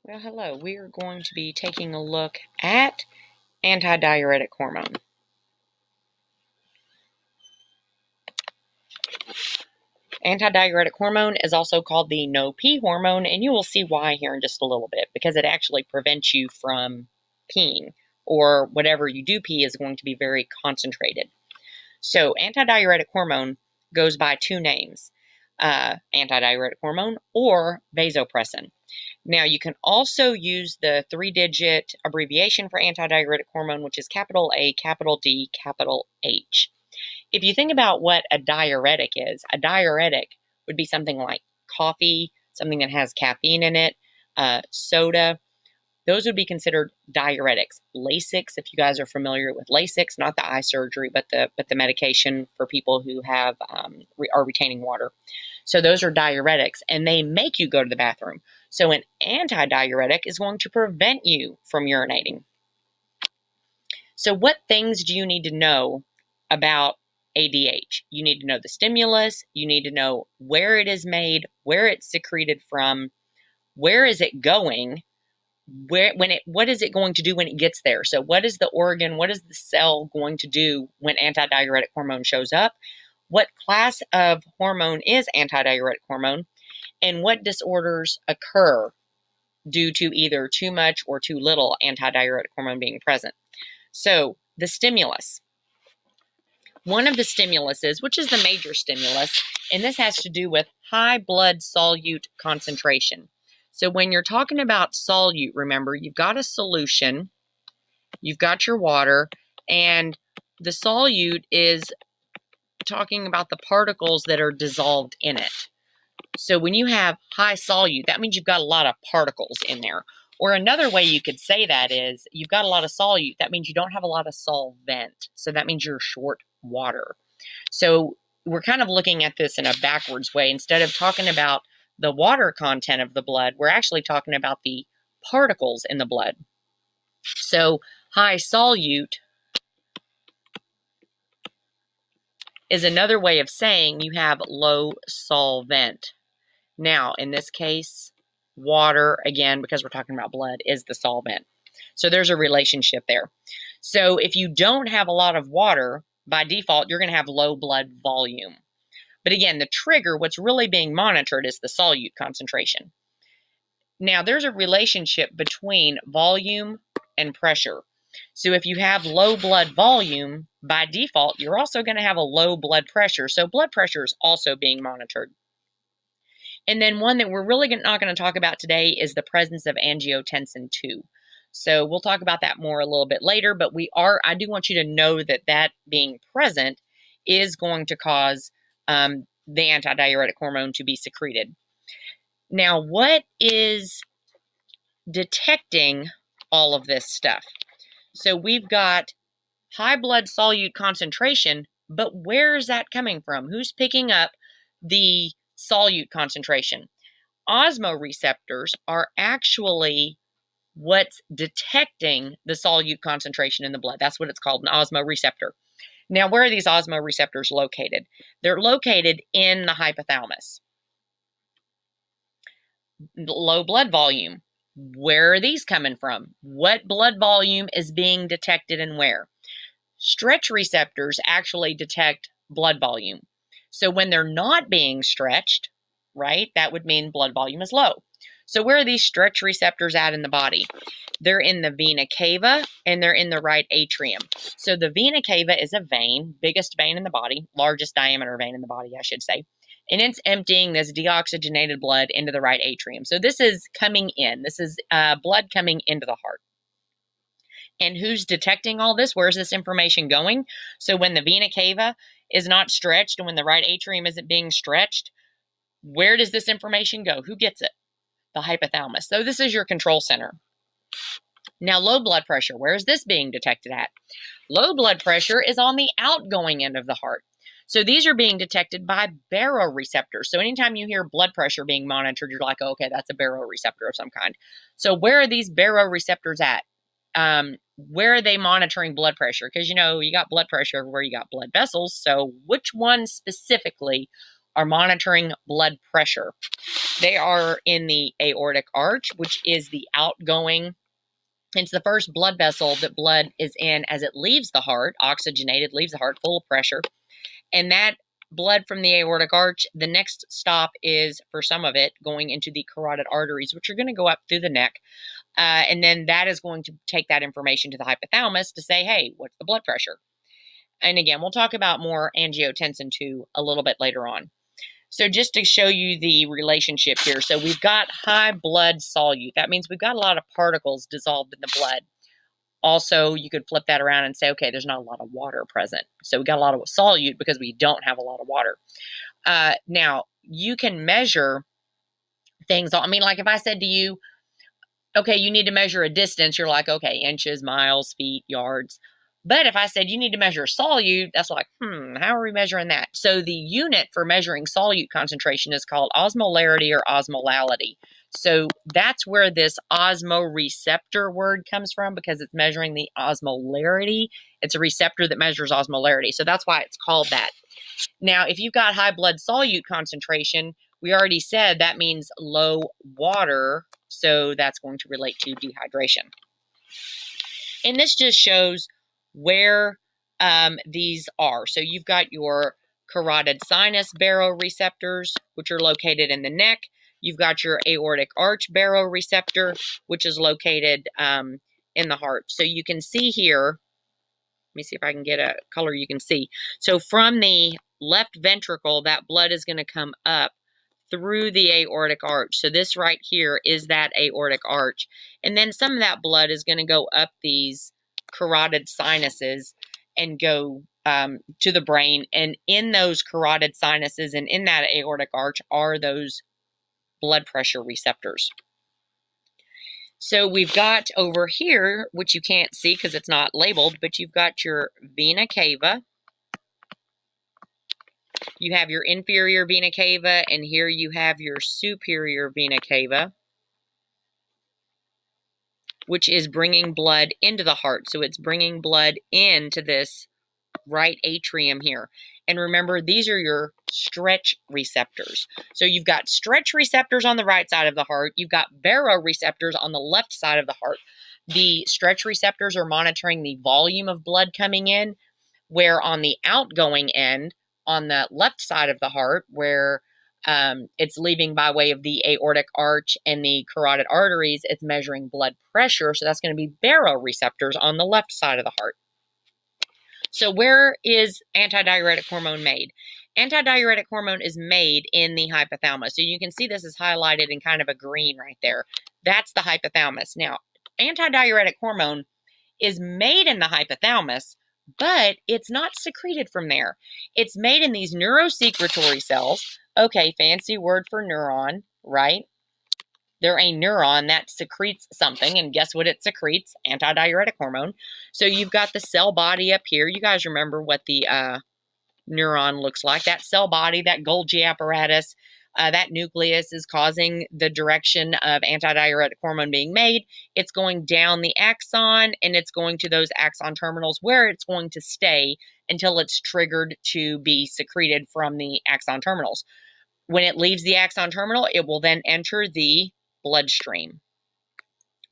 Well, hello. We are going to be taking a look at antidiuretic hormone. Antidiuretic hormone is also called the no-pee hormone, and you will see why here in just a little bit, because it actually prevents you from peeing, or whatever you do pee is going to be very concentrated. So antidiuretic hormone goes by two names, antidiuretic hormone or vasopressin. Now, you can also use the 3-digit abbreviation for antidiuretic hormone, which is capital A, capital D, capital H. If you think about what a diuretic is, a diuretic would be something like coffee, something that has caffeine in it, soda. Those would be considered diuretics. Lasix, if you guys are familiar with Lasix, not the eye surgery, but the medication for people who have are retaining water. So those are diuretics, and they make you go to the bathroom. So an antidiuretic is going to prevent you from urinating. So what things do you need to know about ADH? You need to know the stimulus. You need to know where it is made, where it's secreted from, where is it going, what is it going to do when it gets there? So what is the organ, what is the cell going to do when antidiuretic hormone shows up? What class of hormone is antidiuretic hormone? And what disorders occur due to either too much or too little antidiuretic hormone being present? So the stimulus. One of the stimuluses, which is the major stimulus, and this has to do with high blood solute concentration. So when you're talking about solute, remember, you've got a solution, you've got your water, and the solute is talking about the particles that are dissolved in it. So when you have high solute, that means you've got a lot of particles in there. Or another way you could say that is you've got a lot of solute. That means you don't have a lot of solvent. So that means you're short water. So we're kind of looking at this in a backwards way. Instead of talking about the water content of the blood, we're actually talking about the particles in the blood. So high solute is another way of saying you have low solvent. Now, in this case, water, again, because we're talking about blood, is the solvent. So there's a relationship there. So if you don't have a lot of water, by default, you're going to have low blood volume. But again, the trigger, what's really being monitored is the solute concentration. Now, there's a relationship between volume and pressure. So if you have low blood volume, by default, you're also going to have a low blood pressure. So blood pressure is also being monitored. And then one that we're really not going to talk about today is the presence of angiotensin II. So we'll talk about that more a little bit later, but I do want you to know that being present is going to cause the antidiuretic hormone to be secreted. Now, what is detecting all of this stuff? So we've got high blood solute concentration, but where is that coming from? Who's picking up the solute concentration? Osmoreceptors are actually what's detecting the solute concentration in the blood. That's what it's called, an osmoreceptor. Now, where are these osmoreceptors located? They're located in the hypothalamus. Low blood volume. Where are these coming from? What blood volume is being detected and where? Stretch receptors actually detect blood volume. So when they're not being stretched, right, that would mean blood volume is low. So where are these stretch receptors at in the body? They're in the vena cava and they're in the right atrium. So the vena cava is a vein, biggest vein in the body, largest diameter vein in the body, I should say. And it's emptying this deoxygenated blood into the right atrium. So this is coming in. This is blood coming into the heart. And who's detecting all this? Where's this information going? So when the vena cava is not stretched and when the right atrium isn't being stretched, where does this information go? Who gets it? The hypothalamus. So this is your control center. Now, low blood pressure, where is this being detected at? Low blood pressure is on the outgoing end of the heart. So these are being detected by baroreceptors. So anytime you hear blood pressure being monitored, you're like, oh, okay, that's a baroreceptor of some kind. So where are these baroreceptors at? Where are they monitoring blood pressure? Because, you got blood pressure everywhere, you got blood vessels. So which ones specifically are monitoring blood pressure. They are in the aortic arch, which is the outgoing. It's the first blood vessel that blood is in as it leaves the heart, oxygenated, leaves the heart full of pressure. And that blood from the aortic arch, the next stop is, for some of it, going into the carotid arteries, which are going to go up through the neck. And then that is going to take that information to the hypothalamus to say, hey, what's the blood pressure? And again, we'll talk about more angiotensin II a little bit later on. So just to show you the relationship here. So we've got high blood solute. That means we've got a lot of particles dissolved in the blood. Also, you could flip that around and say, okay, there's not a lot of water present. So we got a lot of solute because we don't have a lot of water. Now, you can measure things. I mean, like if I said to you, okay, you need to measure a distance, you're like, okay, inches, miles, feet, yards. But if I said you need to measure solute, that's like, how are we measuring that? So the unit for measuring solute concentration is called osmolarity or osmolality. So that's where this osmoreceptor word comes from, because it's measuring the osmolarity. It's a receptor that measures osmolarity. So that's why it's called that. Now, if you've got high blood solute concentration, we already said that means low water. So that's going to relate to dehydration. And this just shows where these are. So you've got your carotid sinus baroreceptors, which are located in the neck. You've got your aortic arch baroreceptor, which is located in the heart. So you can see here, let me see if I can get a color you can see. So from the left ventricle, that blood is going to come up through the aortic arch. So this right here is that aortic arch. And then some of that blood is going to go up these carotid sinuses and go to the brain. And in those carotid sinuses and in that aortic arch are those blood pressure receptors. So we've got over here, which you can't see because it's not labeled, but you've got your vena cava. You have your inferior vena cava, and here you have your superior vena cava, which is bringing blood into the heart. So it's bringing blood into this right atrium here. And remember, these are your stretch receptors. So you've got stretch receptors on the right side of the heart. You've got baroreceptors on the left side of the heart. The stretch receptors are monitoring the volume of blood coming in, where on the outgoing end, on the left side of the heart, where it's leaving by way of the aortic arch and the carotid arteries, it's measuring blood pressure. So that's going to be baroreceptors on the left side of the heart. So where is antidiuretic hormone made? Antidiuretic hormone is made in the hypothalamus. So you can see this is highlighted in kind of a green right there. That's the hypothalamus. Now, antidiuretic hormone is made in the hypothalamus, but it's not secreted from there. It's made in these neurosecretory cells. Okay, fancy word for neuron, right? They're a neuron that secretes something, and guess what it secretes? Antidiuretic hormone. So you've got the cell body up here. You guys remember what the neuron looks like. That cell body, that Golgi apparatus, that nucleus is causing the direction of antidiuretic hormone being made. It's going down the axon, and it's going to those axon terminals where it's going to stay until it's triggered to be secreted from the axon terminals. When it leaves the axon terminal, it will then enter the bloodstream,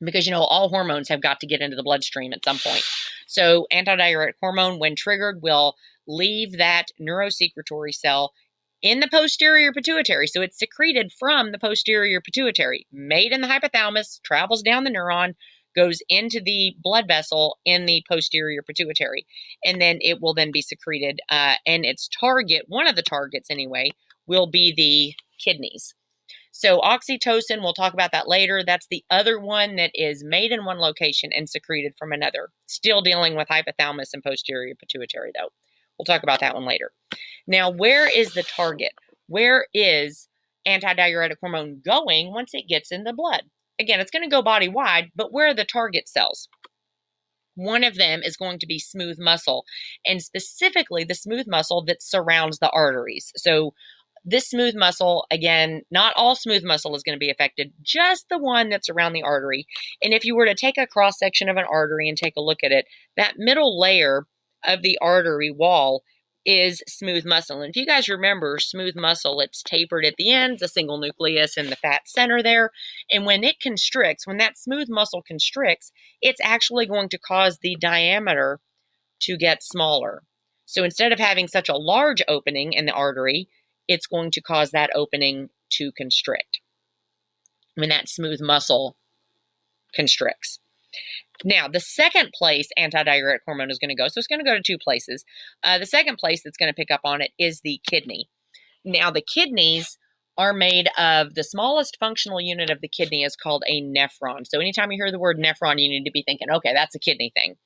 because all hormones have got to get into the bloodstream at some point. So antidiuretic hormone, when triggered, will leave that neurosecretory cell in the posterior pituitary. So it's secreted from the posterior pituitary, made in the hypothalamus, travels down the neuron, goes into the blood vessel in the posterior pituitary, and then it will then be secreted. And its target, one of the targets anyway, will be the kidneys. So oxytocin, we'll talk about that later. That's the other one that is made in one location and secreted from another. Still dealing with hypothalamus and posterior pituitary, though. We'll talk about that one later. Now, where is the target? Where is antidiuretic hormone going once it gets in the blood? Again, it's going to go body-wide, but where are the target cells? One of them is going to be smooth muscle, and specifically the smooth muscle that surrounds the arteries. So this smooth muscle, again, not all smooth muscle is going to be affected, just the one that's around the artery. And if you were to take a cross-section of an artery and take a look at it, that middle layer of the artery wall is smooth muscle. And if you guys remember, smooth muscle, it's tapered at the ends, a single nucleus in the fat center there. And when it constricts, when that smooth muscle constricts, it's actually going to cause the diameter to get smaller. So instead of having such a large opening in the artery, it's going to cause that opening to constrict when that smooth muscle constricts. Now, the second place antidiuretic hormone is going to go, so it's going to go to two places. The second place that's going to pick up on it is the kidney. Now, the kidneys are made of, the smallest functional unit of the kidney is called a nephron. So anytime you hear the word nephron, you need to be thinking, okay, that's a kidney thing.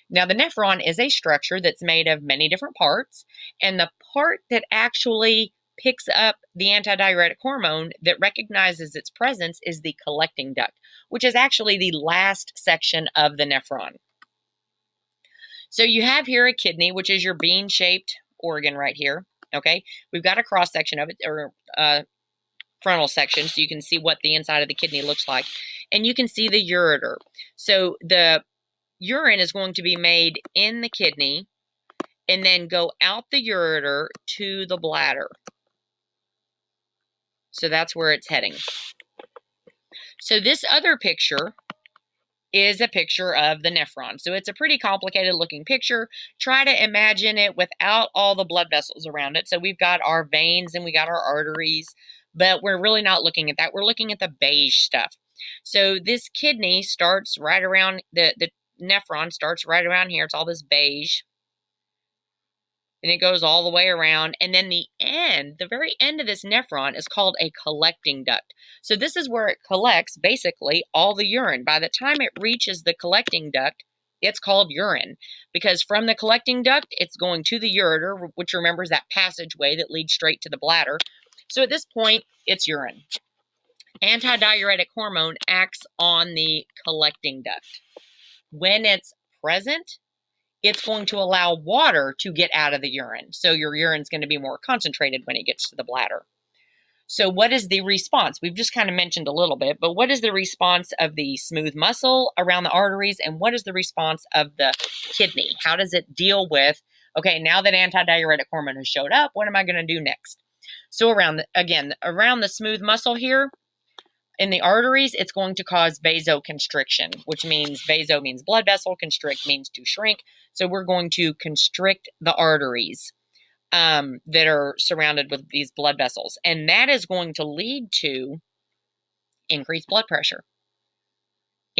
Now, the nephron is a structure that's made of many different parts, and the part that actually picks up the antidiuretic hormone that recognizes its presence is the collecting duct, which is actually the last section of the nephron. So you have here a kidney, which is your bean-shaped organ right here, okay? We've got a cross-section of it, or frontal section, so you can see what the inside of the kidney looks like. And you can see the ureter. So the urine is going to be made in the kidney and then go out the ureter to the bladder. So that's where it's heading. So this other picture is a picture of the nephron. So it's a pretty complicated looking picture. Try to imagine it without all the blood vessels around it. So we've got our veins and we got our arteries, but we're really not looking at that. We're looking at the beige stuff. So this kidney starts right around, the nephron starts right around here. It's all this beige. And it goes all the way around. And then the end, the very end of this nephron is called a collecting duct. So this is where it collects basically all the urine. By the time it reaches the collecting duct, it's called urine. Because from the collecting duct, it's going to the ureter, which remember is that passageway that leads straight to the bladder. So at this point, it's urine. Antidiuretic hormone acts on the collecting duct. When it's present, it's going to allow water to get out of the urine. So your urine's going to be more concentrated when it gets to the bladder. So what is the response? We've just kind of mentioned a little bit, but what is the response of the smooth muscle around the arteries, and what is the response of the kidney? How does it deal with, okay, now that antidiuretic hormone has showed up, what am I going to do next? So around the smooth muscle here, in the arteries, it's going to cause vasoconstriction, which means vaso means blood vessel, constrict means to shrink. So we're going to constrict the arteries that are surrounded with these blood vessels. And that is going to lead to increased blood pressure.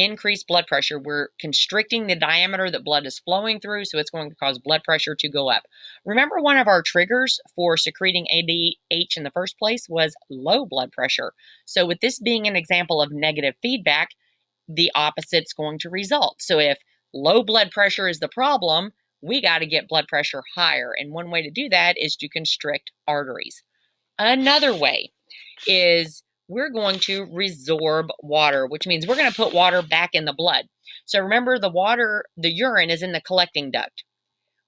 Increased blood pressure. We're constricting the diameter that blood is flowing through, so it's going to cause blood pressure to go up. Remember, one of our triggers for secreting ADH in the first place was low blood pressure. So with this being an example of negative feedback, the opposite's going to result. So if low blood pressure is the problem, we got to get blood pressure higher. And one way to do that is to constrict arteries. Another way is we're going to resorb water, which means we're going to put water back in the blood. So remember, the urine is in the collecting duct.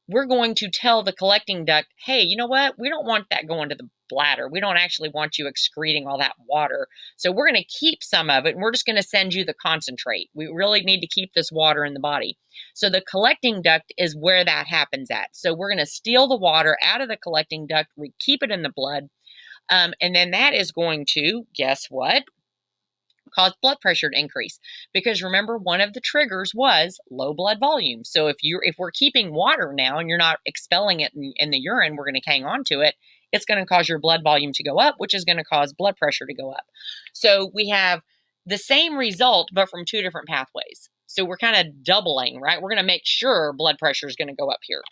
We're going to tell the collecting duct, hey, you know what? We don't want that going to the bladder. We don't actually want you excreting all that water. So we're going to keep some of it, and we're just going to send you the concentrate. We really need to keep this water in the body. So the collecting duct is where that happens at. So we're going to steal the water out of the collecting duct. We keep it in the blood. And then that is going to, guess what? Cause blood pressure to increase. Because remember, one of the triggers was low blood volume. So if we're keeping water now and you're not expelling it in the urine, we're going to hang on to it. It's going to cause your blood volume to go up, which is going to cause blood pressure to go up. So we have the same result, but from two different pathways. So we're kind of doubling, right? We're going to make sure blood pressure is going to go up here.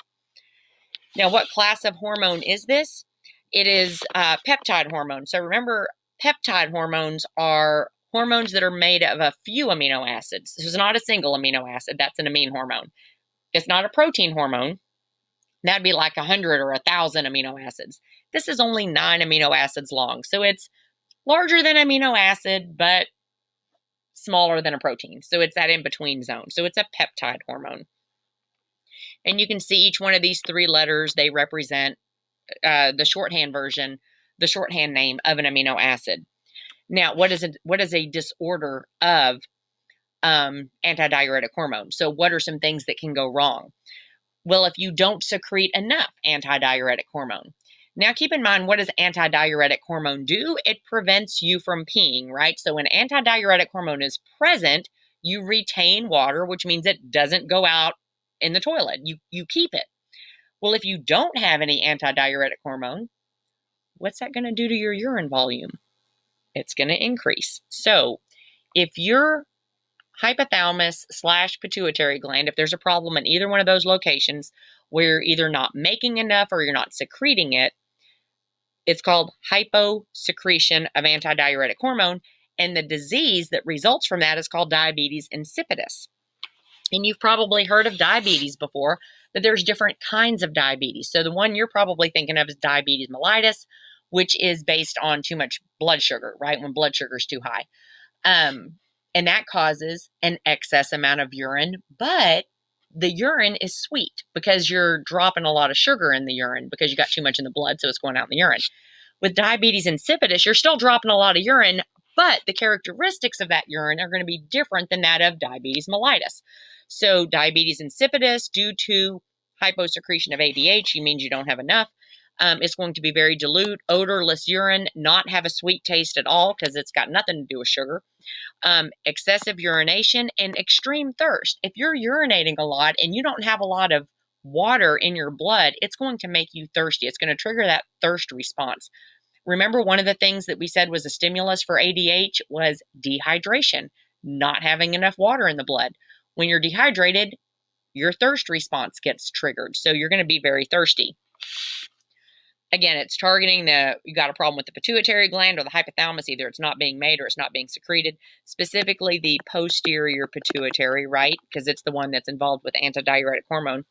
Now, what class of hormone is this? It is peptide hormone. So remember, peptide hormones are hormones that are made of a few amino acids. This is not a single amino acid. That's an amine hormone. It's not a protein hormone. That'd be like 100 or 1,000 amino acids. This is only 9 amino acids long. So it's larger than amino acid, but smaller than a protein. So it's that in-between zone. So it's a peptide hormone. And you can see each one of these 3 letters, they represent the shorthand version, the shorthand name of an amino acid. Now, what is a disorder of antidiuretic hormone? So what are some things that can go wrong? Well, if you don't secrete enough antidiuretic hormone. Now, keep in mind, what does antidiuretic hormone do? It prevents you from peeing, right? So when antidiuretic hormone is present, you retain water, which means it doesn't go out in the toilet. You keep it. Well, if you don't have any antidiuretic hormone, what's that going to do to your urine volume? It's going to increase. So if your hypothalamus/pituitary gland, if there's a problem in either one of those locations where you're either not making enough or you're not secreting it, it's called hyposecretion of antidiuretic hormone. And the disease that results from that is called diabetes insipidus. And you've probably heard of diabetes before, but there's different kinds of diabetes. So the one you're probably thinking of is diabetes mellitus, which is based on too much blood sugar, right? When blood sugar is too high. And that causes an excess amount of urine, but the urine is sweet because you're dropping a lot of sugar in the urine because you got too much in the blood, so it's going out in the urine. With diabetes insipidus, you're still dropping a lot of urine, but the characteristics of that urine are going to be different than that of diabetes mellitus. So diabetes insipidus, due to hyposecretion of ADH, it means you don't have enough. It's going to be very dilute, odorless urine, not have a sweet taste at all because it's got nothing to do with sugar. Excessive urination and extreme thirst. If you're urinating a lot and you don't have a lot of water in your blood, it's going to make you thirsty. It's going to trigger that thirst response. Remember, one of the things that we said was a stimulus for ADH was dehydration, not having enough water in the blood. When you're dehydrated, your thirst response gets triggered. So you're going to be very thirsty. Again, it's targeting you got a problem with the pituitary gland or the hypothalamus. Either it's not being made or it's not being secreted, specifically the posterior pituitary, right? Because it's the one that's involved with antidiuretic hormone.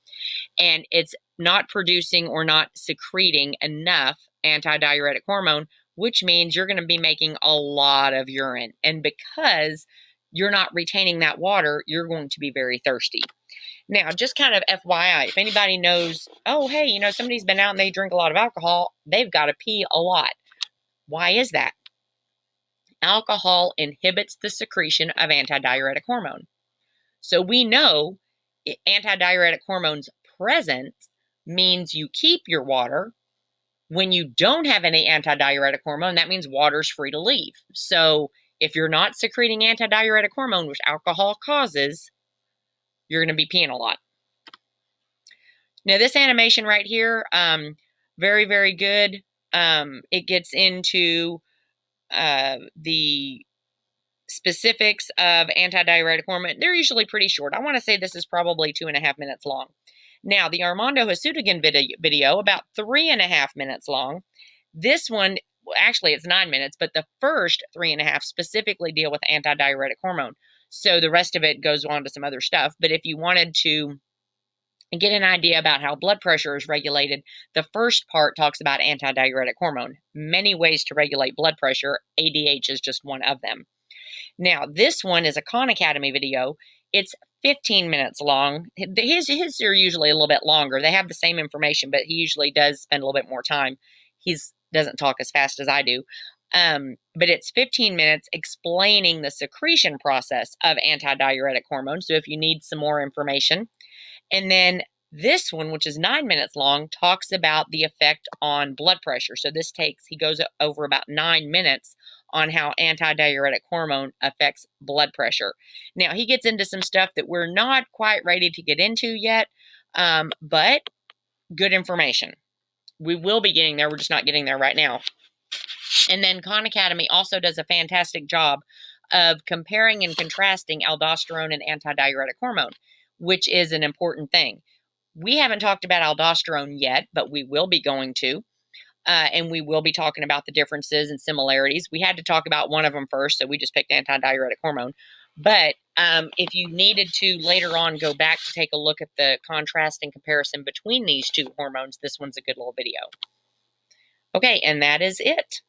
And it's not producing or not secreting enough antidiuretic hormone, which means you're going to be making a lot of urine. And because you're not retaining that water, you're going to be very thirsty. Now, just kind of FYI, if anybody knows, oh, hey, somebody's been out and they drink a lot of alcohol, they've got to pee a lot. Why is that? Alcohol inhibits the secretion of antidiuretic hormone. So we know antidiuretic hormone's presence means you keep your water. When you don't have any antidiuretic hormone, that means water's free to leave. So if you're not secreting antidiuretic hormone, which alcohol causes, you're going to be peeing a lot. Now, this animation right here, very, very good. It gets into the specifics of antidiuretic hormone. They're usually pretty short. I want to say this is probably 2.5 minutes long. Now, the Armando Hasudigan video, about 3.5 minutes long. This one, actually, it's 9 minutes, but the first 3.5 specifically deal with antidiuretic hormone. So the rest of it goes on to some other stuff. But if you wanted to get an idea about how blood pressure is regulated, the first part talks about antidiuretic hormone. Many ways to regulate blood pressure. ADH is just one of them. Now, this one is a Khan Academy video. It's 15 minutes long. His are usually a little bit longer. They have the same information, but he usually does spend a little bit more time. He doesn't talk as fast as I do. But it's 15 minutes explaining the secretion process of antidiuretic hormone. So if you need some more information. And then this one, which is 9 minutes long, talks about the effect on blood pressure. So he goes over about 9 minutes on how antidiuretic hormone affects blood pressure. Now, he gets into some stuff that we're not quite ready to get into yet, but good information. We will be getting there. We're just not getting there right now. And then Khan Academy also does a fantastic job of comparing and contrasting aldosterone and antidiuretic hormone, which is an important thing. We haven't talked about aldosterone yet, but we will be going to. And we will be talking about the differences and similarities. We had to talk about one of them first, so we just picked antidiuretic hormone. But if you needed to later on go back to take a look at the contrast and comparison between these two hormones, this one's a good little video. Okay, and that is it.